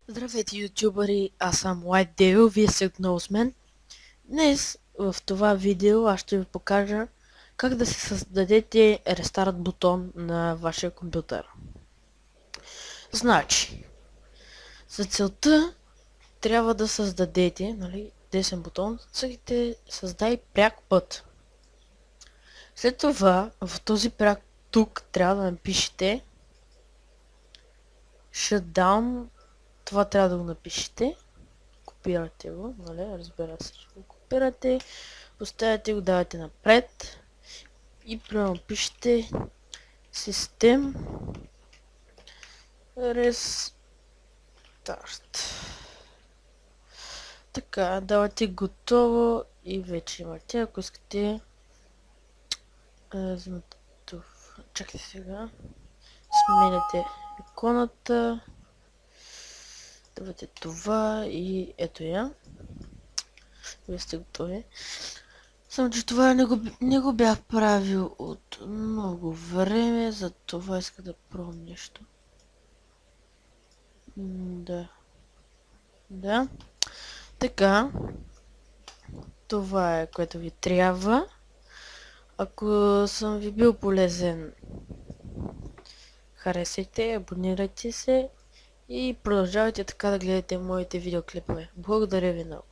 Здравейте, ютубъри! Аз съм White Devil, вие сте отново с мен. Днес в това видео аз ще ви покажа как да си създадете рестарт бутон на вашия компютър. Значи, за целта трябва да създадете, десен бутон, цъкайте създай пряк път. След това в този пряк тук трябва да напишете shutdown. Това трябва да го напишете. Копирате го, разбира се, че го копирате, поставяте го, давате напред и прямо пишете System Restart. Така, давате готово и вече имате. Ако искате, чакайте сега, сменяте иконата, давате това и ето я. Вие сте готови. Само че това не го бях правил от много време, за това иска да пробвам нещо. Да. Така. Това е, което ви трябва. Ако съм ви бил полезен, харесайте, абонирайте се и продължавайте така да гледате моите видеоклипове. Благодаря ви много.